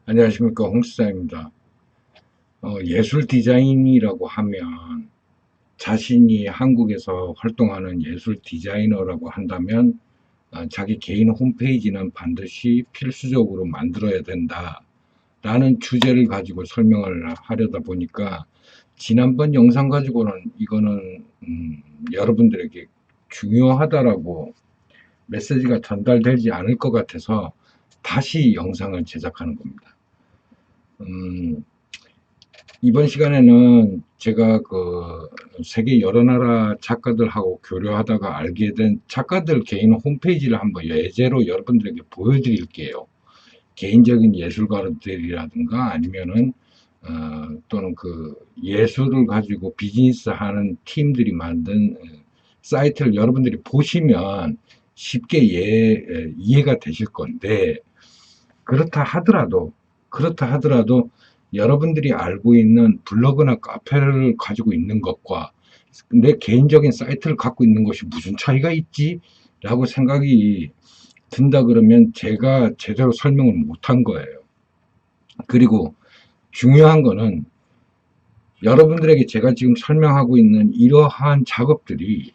안녕하십니까, 홍수장입니다. 예술 디자인이라고 하면 자신이 한국에서 활동하는 예술 디자이너라고 한다면 자기 개인 홈페이지는 반드시 필수적으로 만들어야 된다 라는 주제를 가지고 설명을 하려다 보니까 지난번 영상 가지고는 이거는 여러분들에게 중요하다라고 메시지가 전달되지 않을 것 같아서 다시 영상을 제작하는 겁니다. 이번 시간에는 제가 그 세계 여러 나라 작가들하고 교류하다가 알게 된 작가들 개인 홈페이지를 한번 예제로 여러분들에게 보여드릴게요. 개인적인 예술가들이라든가 아니면은 또는 그 예술을 가지고 비즈니스 하는 팀들이 만든 사이트를 여러분들이 보시면 쉽게 이해가 되실 건데, 그렇다 하더라도 여러분들이 알고 있는 블로그나 카페를 가지고 있는 것과 내 개인적인 사이트를 갖고 있는 것이 무슨 차이가 있지? 라고 생각이 든다 그러면 제가 제대로 설명을 못한 거예요. 그리고 중요한 거는 여러분들에게 제가 지금 설명하고 있는 이러한 작업들이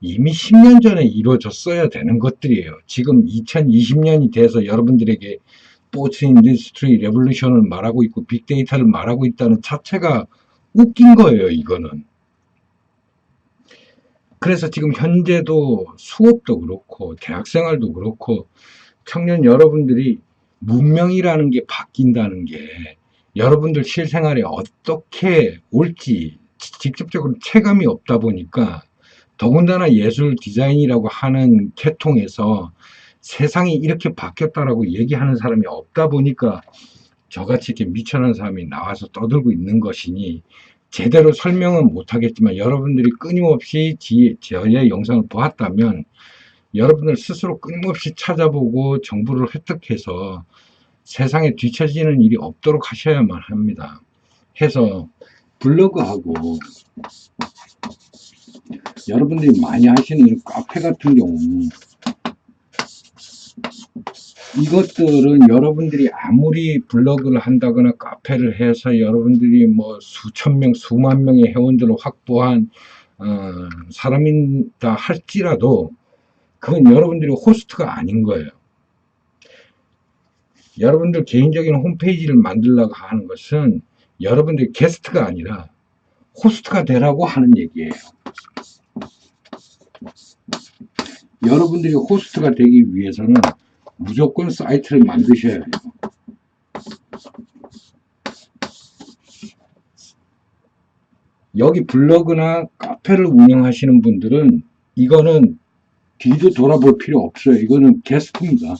이미 10년 전에 이루어졌어야 되는 것들이에요. 지금 2020년이 돼서 여러분들에게 스포츠 인더스트리 레볼루션을 말하고 있고 빅데이터를 말하고 있다는 자체가 웃긴 거예요, 이거는. 그래서 지금 현재도 수업도 그렇고 대학생활도 그렇고 청년 여러분들이 문명이라는 게 바뀐다는 게 여러분들 실생활에 어떻게 올지 직접적으로 체감이 없다 보니까, 더군다나 예술 디자인이라고 하는 계통에서 세상이 이렇게 바뀌었다라고 얘기하는 사람이 없다 보니까 저같이 이렇게 미천한 사람이 나와서 떠들고 있는 것이니, 제대로 설명은 못하겠지만 여러분들이 끊임없이 저의 영상을 보았다면 여러분들 스스로 끊임없이 찾아보고 정보를 획득해서 세상에 뒤처지는 일이 없도록 하셔야만 합니다. 해서 블로그하고 여러분들이 많이 하시는 이 카페 같은 경우, 이것들은 여러분들이 아무리 블로그를 한다거나 카페를 해서 여러분들이 뭐 수천 명, 수만 명의 회원들을 확보한 사람이다 할지라도 그건 여러분들이 호스트가 아닌 거예요. 여러분들 개인적인 홈페이지를 만들려고 하는 것은 여러분들이 게스트가 아니라 호스트가 되라고 하는 얘기예요. 여러분들이 호스트가 되기 위해서는 무조건 사이트를 만드셔야 해요. 여기 블로그나 카페를 운영하시는 분들은 이거는 뒤도 돌아볼 필요 없어요. 이거는 게스트입니다.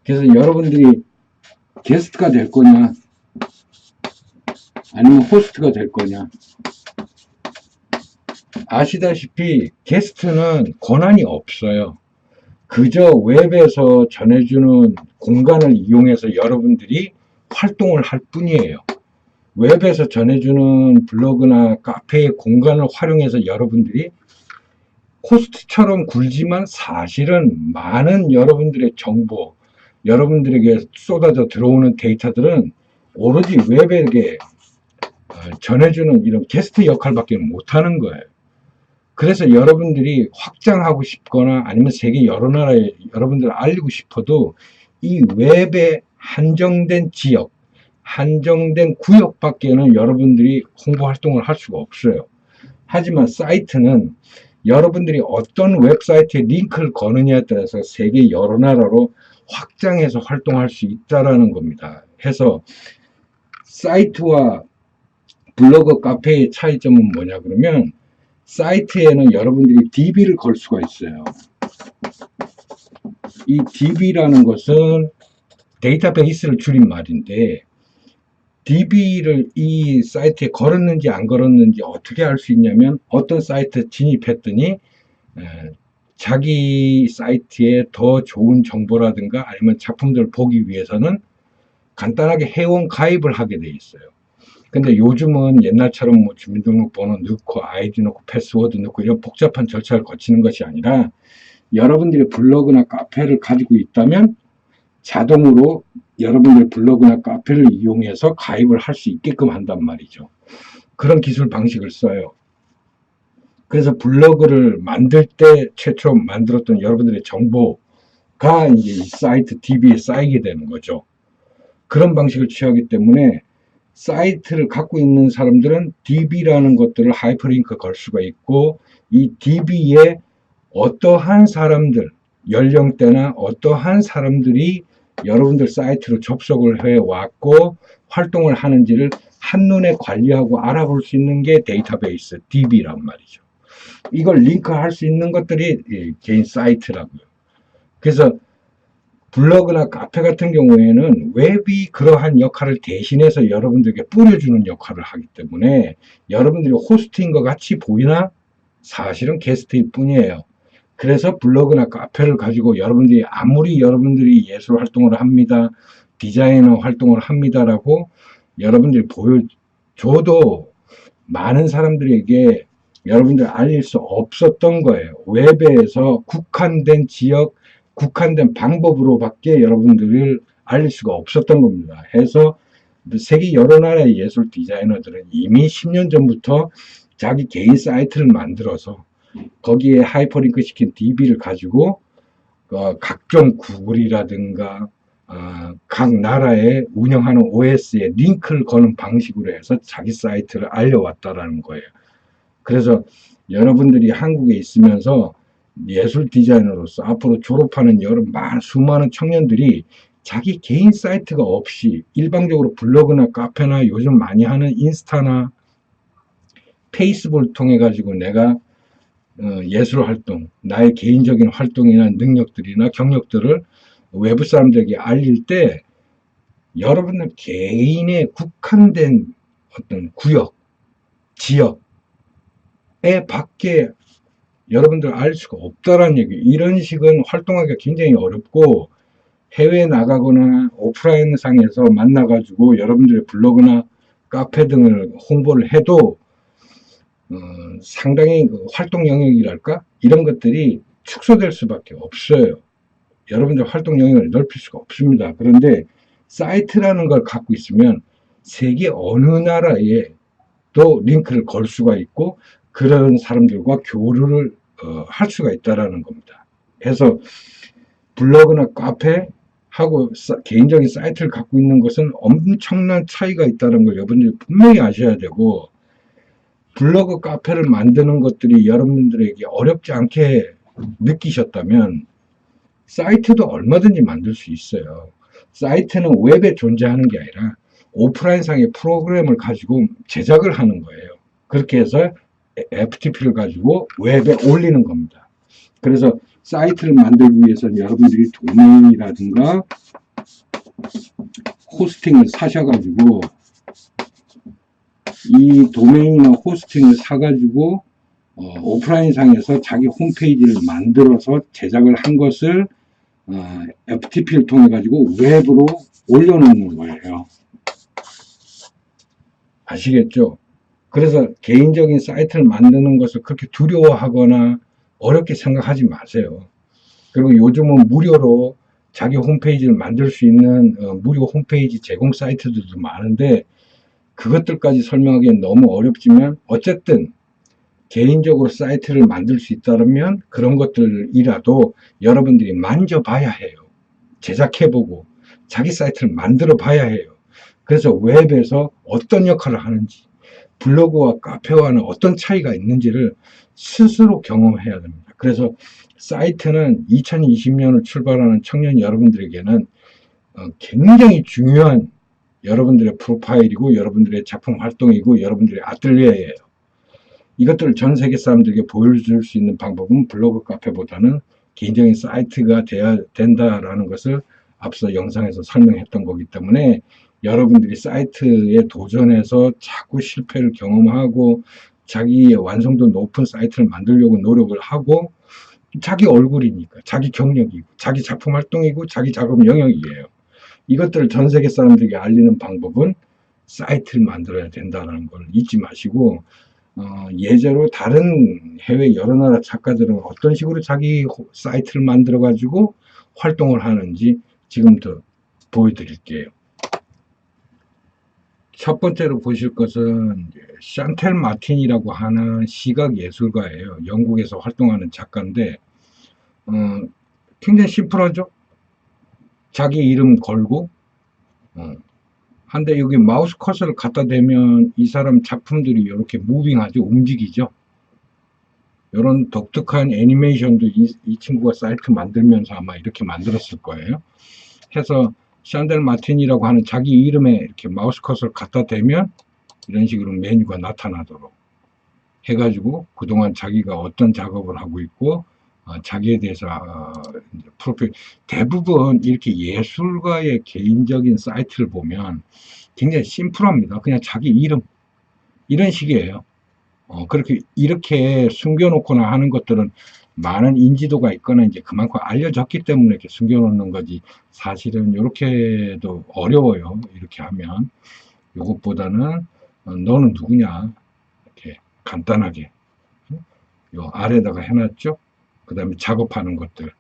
그래서 여러분들이 게스트가 될 거냐 아니면 호스트가 될 거냐, 아시다시피 게스트는 권한이 없어요. 그저 웹에서 전해주는 공간을 이용해서 여러분들이 활동을 할 뿐이에요. 웹에서 전해주는 블로그나 카페의 공간을 활용해서 여러분들이 호스트처럼 굴지만 사실은 많은 여러분들의 정보, 여러분들에게 쏟아져 들어오는 데이터들은 오로지 웹에게 전해주는 이런 게스트 역할밖에 못하는 거예요. 그래서 여러분들이 확장하고 싶거나 아니면 세계 여러 나라에 여러분들 알리고 싶어도 이 웹의 한정된 지역, 한정된 구역밖에는 여러분들이 홍보 활동을 할 수가 없어요. 하지만 사이트는 여러분들이 어떤 웹사이트에 링크를 거느냐에 따라서 세계 여러 나라로 확장해서 활동할 수 있다라는 겁니다. 해서 사이트와 블로그 카페의 차이점은 뭐냐 그러면, 사이트에는 여러분들이 DB를 걸 수가 있어요. 이 DB라는 것은 데이터베이스를 줄인 말인데, DB를 이 사이트에 걸었는지 안 걸었는지 어떻게 알 수 있냐면, 어떤 사이트 진입했더니 자기 사이트에 더 좋은 정보라든가 아니면 작품들을 보기 위해서는 간단하게 회원 가입을 하게 돼 있어요. 근데 요즘은 옛날처럼 뭐 주민등록번호 넣고 아이디 넣고 패스워드 넣고 이런 복잡한 절차를 거치는 것이 아니라, 여러분들이 블로그나 카페를 가지고 있다면 자동으로 여러분들 블로그나 카페를 이용해서 가입을 할 수 있게끔 한단 말이죠. 그런 기술 방식을 써요. 그래서 블로그를 만들 때 최초 만들었던 여러분들의 정보가 이제 이 사이트 DB에 쌓이게 되는 거죠. 그런 방식을 취하기 때문에 사이트를 갖고 있는 사람들은 DB라는 것들을 하이퍼링크 걸 수가 있고, 이 DB에 어떠한 사람들, 연령대나 어떠한 사람들이 여러분들 사이트로 접속을 해왔고 활동을 하는지를 한눈에 관리하고 알아볼 수 있는 게 데이터베이스 DB란 말이죠. 이걸 링크할 수 있는 것들이 개인 사이트라고요. 그래서 블로그나 카페 같은 경우에는 웹이 그러한 역할을 대신해서 여러분들에게 뿌려주는 역할을 하기 때문에 여러분들이 호스트인 것 같이 보이나 사실은 게스트일 뿐이에요. 그래서 블로그나 카페를 가지고 여러분들이 아무리 여러분들이 예술 활동을 합니다, 디자이너 활동을 합니다라고 여러분들이 보여줘도 많은 사람들에게 여러분들 알릴 수 없었던 거예요. 웹에서 국한된 지역, 국한된 방법으로밖에 여러분들을 알릴 수가 없었던 겁니다. 해서 세계 여러 나라의 예술 디자이너들은 이미 10년 전부터 자기 개인 사이트를 만들어서 거기에 하이퍼링크 시킨 DB를 가지고 각종 구글이라든가 각 나라에 운영하는 OS에 링크를 거는 방식으로 해서 자기 사이트를 알려왔다라는 거예요. 그래서 여러분들이 한국에 있으면서 예술 디자이너로서 앞으로 졸업하는 수많은 청년들이 자기 개인 사이트가 없이 일방적으로 블로그나 카페나 요즘 많이 하는 인스타나 페이스북을 통해 가지고 내가 예술 활동, 나의 개인적인 활동이나 능력들이나 경력들을 외부 사람들에게 알릴 때 여러분들 개인의 국한된 어떤 구역, 지역에 밖에 여러분들 알 수가 없다라는 얘기. 이런 식은 활동하기가 굉장히 어렵고 해외에 나가거나 오프라인 상에서 만나가지고 여러분들의 블로그나 카페 등을 홍보를 해도 상당히 그 활동 영역이랄까? 이런 것들이 축소될 수밖에 없어요. 여러분들 활동 영역을 넓힐 수가 없습니다. 그런데 사이트라는 걸 갖고 있으면 세계 어느 나라에 또 링크를 걸 수가 있고 그런 사람들과 교류를 할 수가 있다라는 겁니다. 그래서 블로그나 카페 하고 개인적인 사이트를 갖고 있는 것은 엄청난 차이가 있다는 걸 여러분들이 분명히 아셔야 되고, 블로그 카페를 만드는 것들이 여러분들에게 어렵지 않게 느끼셨다면 사이트도 얼마든지 만들 수 있어요. 사이트는 웹에 존재하는 게 아니라 오프라인상의 프로그램을 가지고 제작을 하는 거예요. 그렇게 해서 FTP를 가지고 웹에 올리는 겁니다. 그래서 사이트를 만들기 위해서는 여러분들이 도메인이라든가 호스팅을 사셔가지고 이 도메인이나 호스팅을 사가지고 오프라인 상에서 자기 홈페이지를 만들어서 제작을 한 것을 FTP를 통해 가지고 웹으로 올려놓는 거예요. 아시겠죠? 그래서 개인적인 사이트를 만드는 것을 그렇게 두려워하거나 어렵게 생각하지 마세요. 그리고 요즘은 무료로 자기 홈페이지를 만들 수 있는 무료 홈페이지 제공 사이트들도 많은데 그것들까지 설명하기엔 너무 어렵지만 어쨌든 개인적으로 사이트를 만들 수 있다면 그런 것들이라도 여러분들이 만져봐야 해요. 제작해보고 자기 사이트를 만들어 봐야 해요. 그래서 웹에서 어떤 역할을 하는지, 블로그와 카페와는 어떤 차이가 있는지를 스스로 경험해야 됩니다. 그래서 사이트는 2020년을 출발하는 청년 여러분들에게는 굉장히 중요한 여러분들의 프로파일이고 여러분들의 작품 활동이고 여러분들의 아틀리에예요. 이것들을 전 세계 사람들에게 보여줄 수 있는 방법은 블로그 카페보다는 개인적인 사이트가 돼야 된다라는 것을 앞서 영상에서 설명했던 거기 때문에 여러분들이 사이트에 도전해서 자꾸 실패를 경험하고 자기의 완성도 높은 사이트를 만들려고 노력을 하고 자기 얼굴이니까 자기 경력이고 자기 작품 활동이고 자기 작업 영역이에요. 이것들을 전 세계 사람들에게 알리는 방법은 사이트를 만들어야 된다는 걸 잊지 마시고 예제로 다른 해외 여러 나라 작가들은 어떤 식으로 자기 사이트를 만들어 가지고 활동을 하는지 지금부터 보여드릴게요. 첫 번째로 보실 것은 샨텔 마틴이라고 하는 시각 예술가예요. 영국에서 활동하는 작가인데 어, 굉장히 심플하죠. 자기 이름 걸고 한데 여기 마우스 커서를 갖다 대면 이 사람 작품들이 이렇게 무빙하죠. 움직이죠. 이런 독특한 애니메이션도 이 친구가 사이트 만들면서 아마 이렇게 만들었을 거예요. 해서 샨델 마틴이라고 하는 자기 이름에 이렇게 마우스 커서를 갖다 대면 이런 식으로 메뉴가 나타나도록 해가지고 그동안 자기가 어떤 작업을 하고 있고 자기에 대해서 프로필 대부분 이렇게 예술가의 개인적인 사이트를 보면 굉장히 심플합니다. 그냥 자기 이름 이런 식이에요. 그렇게 이렇게 숨겨놓거나 하는 것들은 많은 인지도가 있거나 이제 그만큼 알려졌기 때문에 이렇게 숨겨놓는 거지 사실은 이렇게도 어려워요. 이렇게 하면 이것보다는 너는 누구냐 이렇게 간단하게 요 아래다가 해놨죠. 그 다음에 작업하는 것들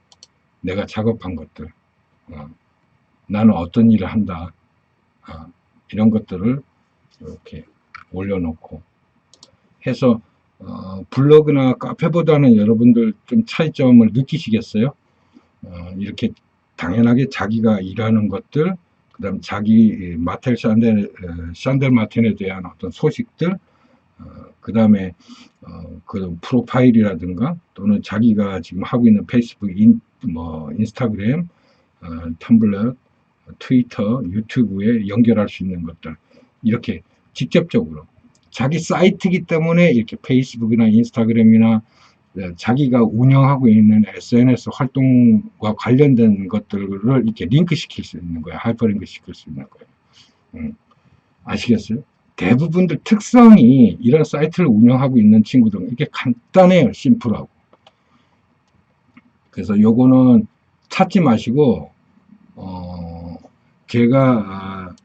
내가 작업한 것들 나는 어떤 일을 한다 이런 것들을 이렇게 올려놓고 해서 블로그나 카페보다는 여러분들 좀 차이점을 느끼시겠어요? 이렇게 당연하게 자기가 일하는 것들, 그 다음 자기 샨델 마틴에 대한 어떤 소식들, 그 다음에 그 프로파일이라든가 또는 자기가 지금 하고 있는 페이스북, 인스타그램, 텀블러, 트위터, 유튜브에 연결할 수 있는 것들 이렇게 직접적으로 자기 사이트이기 때문에 이렇게 페이스북이나 인스타그램이나 자기가 운영하고 있는 SNS 활동과 관련된 것들을 이렇게 링크 시킬 수 있는 거예요. 하이퍼링크 시킬 수 있는 거예요. 아시겠어요? 대부분들 특성이 이런 사이트를 운영하고 있는 친구들은 이렇게 간단해요. 심플하고. 그래서 요거는 찾지 마시고 제가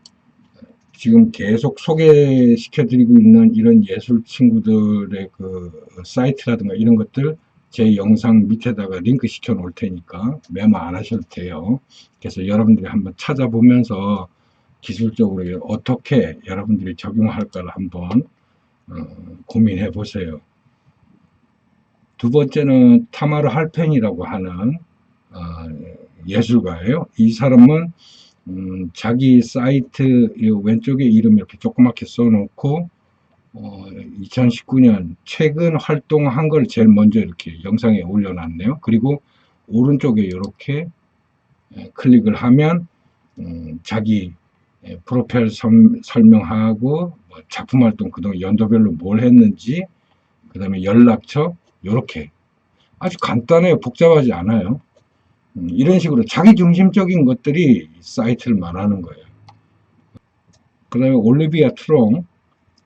지금 계속 소개시켜드리고 있는 이런 예술 친구들의 그 사이트라든가 이런 것들 제 영상 밑에다가 링크 시켜 놓을 테니까 메모 안 하셔도 돼요. 그래서 여러분들이 한번 찾아보면서 기술적으로 어떻게 여러분들이 적용할까를 한번 고민해 보세요. 두 번째는 타마르 할펜이라고 하는 예술가예요. 이 사람은 자기 사이트 왼쪽에 이름 이렇게 조그맣게 써놓고 2019년 최근 활동한 걸 제일 먼저 이렇게 영상에 올려놨네요. 그리고 오른쪽에 이렇게 클릭을 하면 자기 프로필 설명하고 작품 활동 그동안 연도별로 뭘 했는지 그 다음에 연락처 이렇게 아주 간단해요. 복잡하지 않아요. 이런 식으로 자기중심적인 것들이 사이트를 말하는 거예요. 그 다음에 올리비아 트롱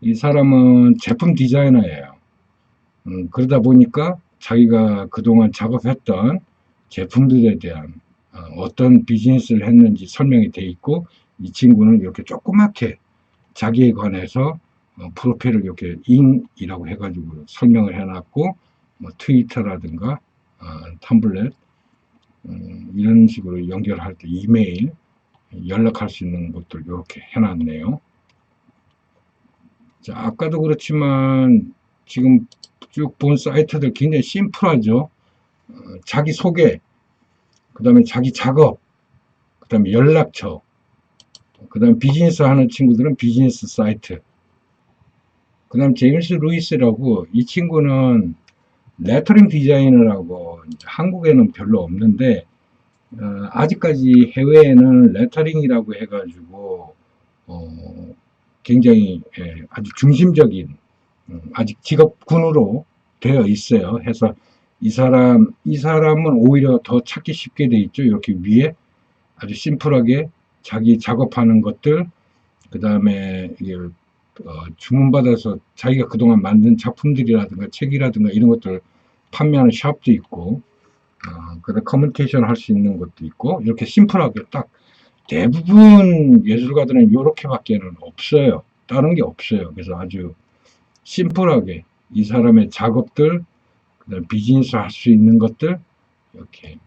이 사람은 제품 디자이너예요. 그러다 보니까 자기가 그동안 작업했던 제품들에 대한 어떤 비즈니스를 했는지 설명이 돼 있고 이 친구는 이렇게 조그맣게 자기에 관해서 프로필을 이렇게 인이라고 해가지고 설명을 해놨고 뭐 트위터라든가 텀블렛 이런 식으로 연결할 때 이메일 연락할 수 있는 것들 이렇게 해놨네요. 자, 아까도 그렇지만 지금 쭉 본 사이트들 굉장히 심플하죠. 자기 소개, 그 다음에 자기 작업, 그 다음에 연락처, 그 다음에 비즈니스 하는 친구들은 비즈니스 사이트. 그 다음 제임스 루이스라고 이 친구는 레터링 디자이너라고 한국에는 별로 없는데 아직까지 해외에는 레터링이라고 해가지고 굉장히 아주 중심적인 아직 직업군으로 되어 있어요. 해서 이 사람은 오히려 더 찾기 쉽게 돼 있죠. 이렇게 위에 아주 심플하게 자기 작업하는 것들, 그 다음에 이게 주문받아서 자기가 그동안 만든 작품들이라든가 책이라든가 이런 것들 판매하는 샵도 있고, 그다음 커뮤니케이션 할 수 있는 것도 있고, 이렇게 심플하게 딱 대부분 예술가들은 이렇게밖에는 없어요. 다른 게 없어요. 그래서 아주 심플하게 이 사람의 작업들, 그다음 비즈니스 할 수 있는 것들 이렇게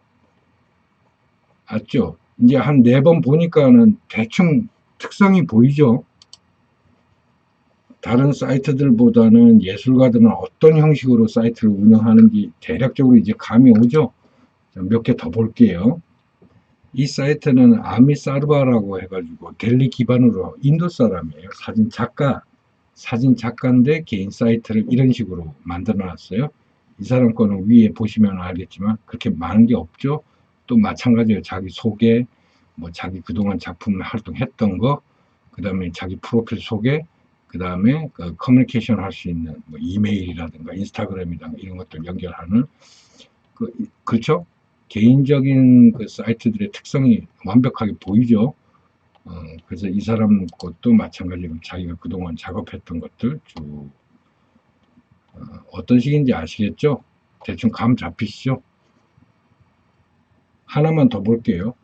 맞죠? 이제 한 4번 보니까는 대충 특성이 보이죠. 다른 사이트들보다는 예술가들은 어떤 형식으로 사이트를 운영하는지 대략적으로 이제 감이 오죠. 몇 개 더 볼게요. 이 사이트는 아미 사르바라고 해가지고 델리 기반으로 인도 사람이에요. 사진 작가인데 개인 사이트를 이런 식으로 만들어 놨어요. 이 사람 거는 위에 보시면 알겠지만 그렇게 많은 게 없죠. 또 마찬가지로 자기 소개, 뭐 자기 그동안 작품 활동했던 거, 그 다음에 자기 프로필 소개, 그 다음에 그 커뮤니케이션 할 수 있는 뭐 이메일이라든가 인스타그램이라든가 이런 것들 연결하는 그렇죠? 개인적인 그 사이트들의 특성이 완벽하게 보이죠. 그래서 이 사람 것도 마찬가지로 자기가 그동안 작업했던 것들 쭉 어떤 식인지 아시겠죠? 대충 감 잡히시죠? 하나만 더 볼게요.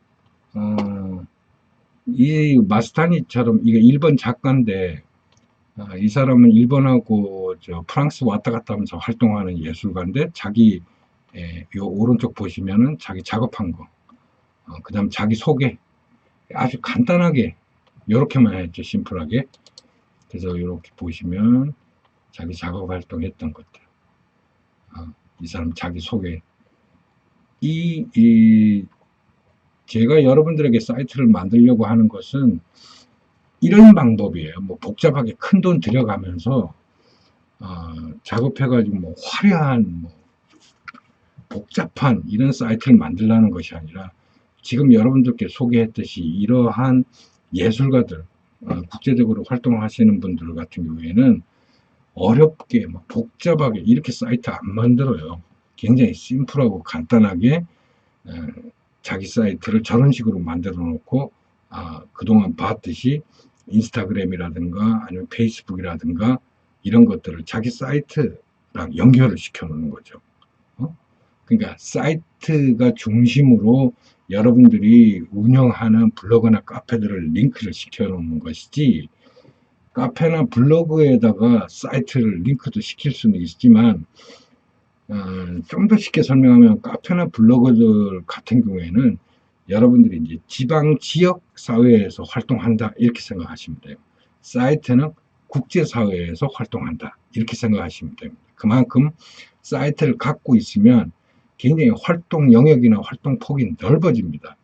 이 마스타니처럼 이게 일본 작가인데 이 사람은 일본하고 저 프랑스 왔다 갔다 하면서 활동하는 예술가인데 자기 요 오른쪽 보시면은 자기 작업한 거, 그 다음 자기 소개 아주 간단하게 이렇게만 했죠. 심플하게. 그래서 이렇게 보시면 자기 작업 활동했던 것들, 이 사람 자기 소개. 제가 여러분들에게 사이트를 만들려고 하는 것은 이런 방법이에요. 뭐 복잡하게 큰 돈 들여가면서 작업해가지고 뭐 화려한 뭐 복잡한 이런 사이트를 만들라는 것이 아니라 지금 여러분들께 소개했듯이 이러한 예술가들, 국제적으로 활동하시는 분들 같은 경우에는 어렵게 막 복잡하게 이렇게 사이트 안 만들어요. 굉장히 심플하고 간단하게 자기 사이트를 저런 식으로 만들어 놓고 그동안 봤듯이 인스타그램이라든가 아니면 페이스북이라든가 이런 것들을 자기 사이트랑 연결을 시켜 놓는 거죠. 그러니까 사이트가 중심으로 여러분들이 운영하는 블로그나 카페들을 링크를 시켜 놓는 것이지, 카페나 블로그에다가 사이트를 링크도 시킬 수는 있지만 좀 더 쉽게 설명하면 카페나 블로그들 같은 경우에는 여러분들이 이제 지방 지역 사회에서 활동한다 이렇게 생각하시면 돼요. 사이트는 국제 사회에서 활동한다 이렇게 생각하시면 됩니다. 그만큼 사이트를 갖고 있으면 굉장히 활동 영역이나 활동 폭이 넓어집니다.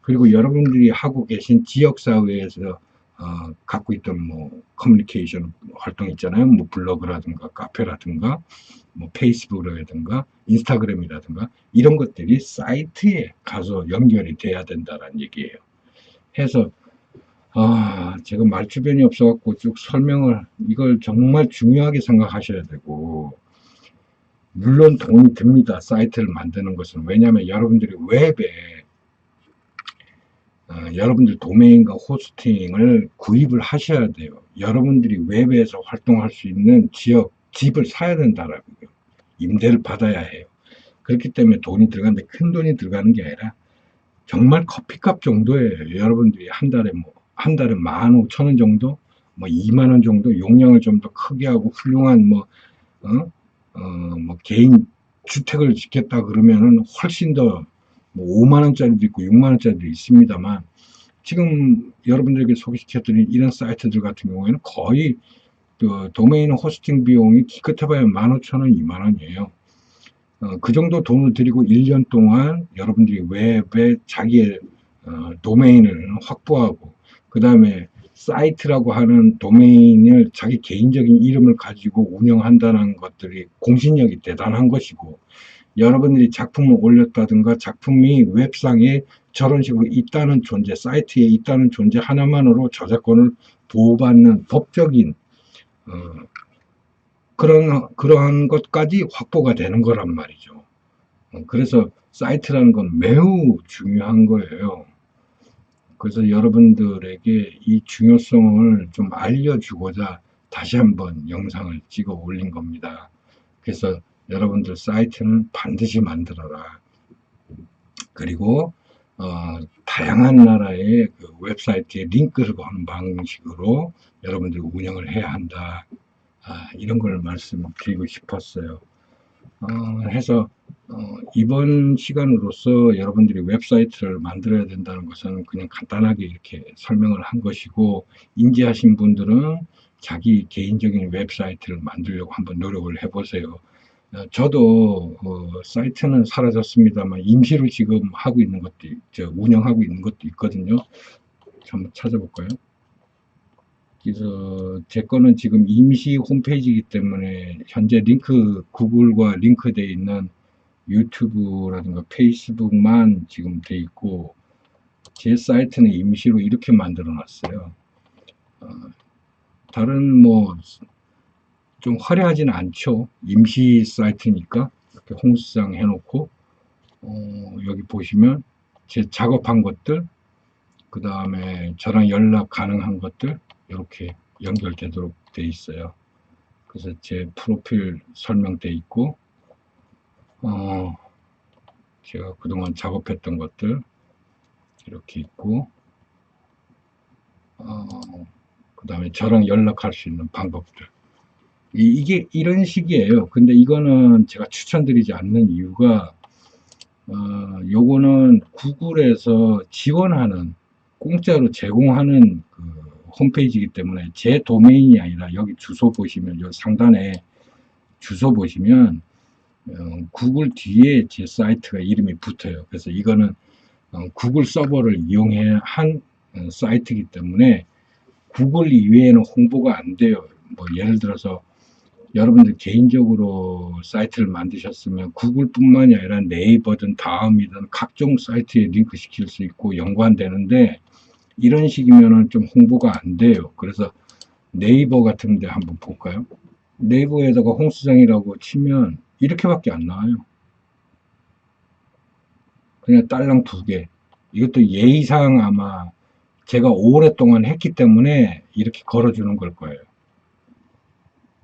그리고 여러분들이 하고 계신 지역 사회에서 갖고 있던 뭐 커뮤니케이션 활동 있잖아요. 뭐 블로그라든가 카페라든가 뭐 페이스북이라든가 인스타그램이라든가 이런 것들이 사이트에 가서 연결이 돼야 된다는 얘기예요. 해서 제가 말주변이 없어갖고 쭉 설명을 이걸 정말 중요하게 생각하셔야 되고, 물론 돈이 듭니다. 사이트를 만드는 것은. 왜냐하면 여러분들이 웹에 여러분들 도메인과 호스팅을 구입을 하셔야 돼요. 여러분들이 웹에서 활동할 수 있는 지역, 집을 사야 된다라고요. 임대를 받아야 해요. 그렇기 때문에 돈이 들어가는데 큰 돈이 들어가는 게 아니라 정말 커피값 정도예요. 여러분들이 한 달에 15,000원 정도, 뭐 2만 원 정도 용량을 좀 더 크게 하고 훌륭한 뭐 개인 주택을 짓겠다 그러면은 훨씬 더 뭐 5만 원짜리도 있고 6만 원짜리도 있습니다만, 지금 여러분들에게 소개시켜드린 이런 사이트들 같은 경우에는 거의 그 도메인 호스팅 비용이 기껏해봐야 15,000원, 2만 원이에요. 그 정도 돈을 들이고 1년 동안 여러분들이 웹에 자기의 도메인을 확보하고, 그 다음에 사이트라고 하는 도메인을 자기 개인적인 이름을 가지고 운영한다는 것들이 공신력이 대단한 것이고, 여러분들이 작품을 올렸다든가 작품이 웹상에 저런 식으로 있다는 존재, 사이트에 있다는 존재 하나만으로 저작권을 보호받는 법적인 그러한 것까지 확보가 되는 거란 말이죠. 그래서 사이트라는 건 매우 중요한 거예요. 그래서 여러분들에게 이 중요성을 좀 알려주고자 다시 한번 영상을 찍어 올린 겁니다. 그래서 여러분들 사이트는 반드시 만들어라. 그리고 다양한 나라의 그 웹사이트에 링크를 거는 방식으로 여러분들이 운영을 해야 한다. 이런 걸 말씀드리고 싶었어요. 해서 이번 시간으로서 여러분들이 웹사이트를 만들어야 된다는 것은 그냥 간단하게 이렇게 설명을 한 것이고, 인지하신 분들은 자기 개인적인 웹사이트를 만들려고 한번 노력을 해보세요. 저도 사이트는 사라졌습니다만 임시로 지금 하고 있는 것도 운영하고 있는 것도 있거든요. 한번 찾아볼까요? 그래서 제 거는 지금 임시 홈페이지이기 때문에 현재 구글과 링크되어 있는 유튜브라든가 페이스북만 지금 돼 있고, 제 사이트는 임시로 이렇게 만들어 놨어요. 다른 좀 화려하지는 않죠. 임시 사이트니까 이렇게 홍수장 해놓고, 여기 보시면 제 작업한 것들, 그 다음에 저랑 연락 가능한 것들 이렇게 연결되도록 돼 있어요. 그래서 제 프로필 설명돼 있고, 제가 그동안 작업했던 것들 이렇게 있고, 그 다음에 저랑 연락할 수 있는 방법들. 이게 이런 식이에요. 근데 이거는 제가 추천드리지 않는 이유가, 요거는 구글에서 지원하는, 공짜로 제공하는 그 홈페이지이기 때문에 제 도메인이 아니라, 여기 주소 보시면, 요 상단에 주소 보시면, 구글 뒤에 제 사이트가 이름이 붙어요. 그래서 이거는 구글 서버를 이용해 한 사이트이기 때문에 구글 이외에는 홍보가 안 돼요. 예를 들어서 여러분들 개인적으로 사이트를 만드셨으면 구글뿐만이 아니라 네이버든 다음이든 각종 사이트에 링크 시킬 수 있고 연관되는데, 이런 식이면은 좀 홍보가 안 돼요. 그래서 네이버 같은 데 한번 볼까요? 네이버에다가 홍수장이라고 치면 이렇게밖에 안 나와요. 그냥 딸랑 2개. 이것도 예의상 아마 제가 오랫동안 했기 때문에 이렇게 걸어주는 걸 거예요.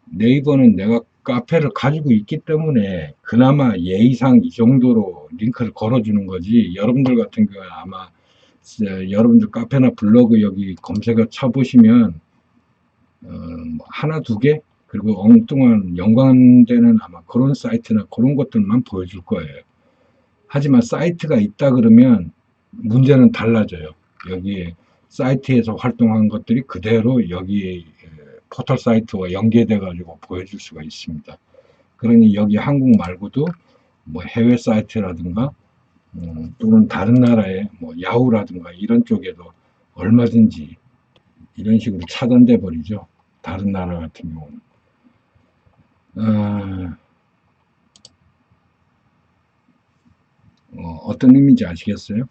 네이버는 내가 카페를 가지고 있기 때문에 그나마 예의상 이 정도로 링크를 걸어주는 거지, 여러분들 같은 경우는 아마 여러분들 카페나 블로그 여기 검색어 쳐보시면 하나 2개, 그리고 엉뚱한 연관되는 아마 그런 사이트나 그런 것들만 보여줄 거예요. 하지만 사이트가 있다 그러면 문제는 달라져요. 여기 사이트에서 활동한 것들이 그대로 여기 포털 사이트와 연계돼 가지고 보여줄 수가 있습니다. 그러니 여기 한국 말고도 해외 사이트라든가 또는 다른 나라의 야후라든가 이런 쪽에도 얼마든지 이런 식으로 차단돼 버리죠. 다른 나라 같은 경우는. 어떤 의미인지 아시겠어요?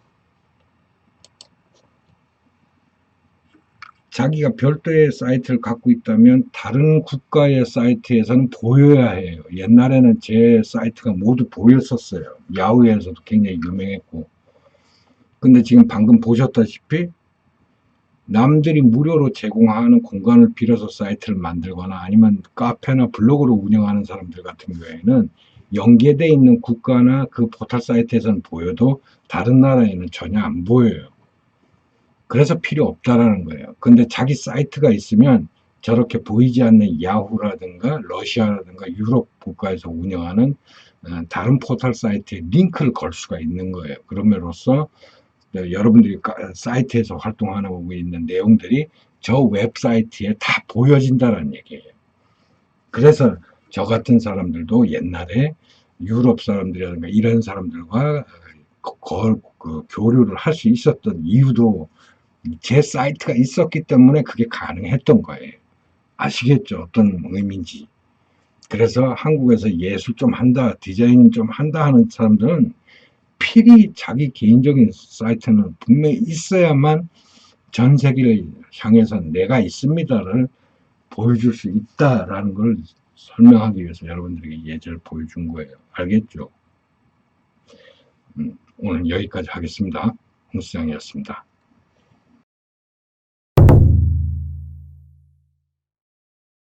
자기가 별도의 사이트를 갖고 있다면 다른 국가의 사이트에서는 보여야 해요. 옛날에는 제 사이트가 모두 보였었어요. 야후에서도 굉장히 유명했고. 근데 지금 방금 보셨다시피 남들이 무료로 제공하는 공간을 빌어서 사이트를 만들거나 아니면 카페나 블로그를 운영하는 사람들 같은 경우에는 연계되어 있는 국가나 그 포털 사이트에서는 보여도 다른 나라에는 전혀 안 보여요. 그래서 필요 없다라는 거예요. 근데 자기 사이트가 있으면 저렇게 보이지 않는 야후라든가 러시아라든가 유럽 국가에서 운영하는 다른 포털 사이트에 링크를 걸 수가 있는 거예요. 그럼으로써 여러분들이 사이트에서 활동하고 있는 내용들이 저 웹사이트에 다 보여진다는 얘기예요. 그래서 저 같은 사람들도 옛날에 유럽 사람들이라든가 이런 사람들과 교류를 할 수 있었던 이유도 제 사이트가 있었기 때문에 그게 가능했던 거예요. 아시겠죠? 어떤 의미인지. 그래서 한국에서 예술 좀 한다, 디자인 좀 한다 하는 사람들은 필히 자기 개인적인 사이트는 분명히 있어야만 전 세계를 향해서 내가 있습니다를 보여줄 수 있다라는 걸 설명하기 위해서 여러분들에게 예제를 보여준 거예요. 알겠죠? 오늘 여기까지 하겠습니다. 홍수장이었습니다.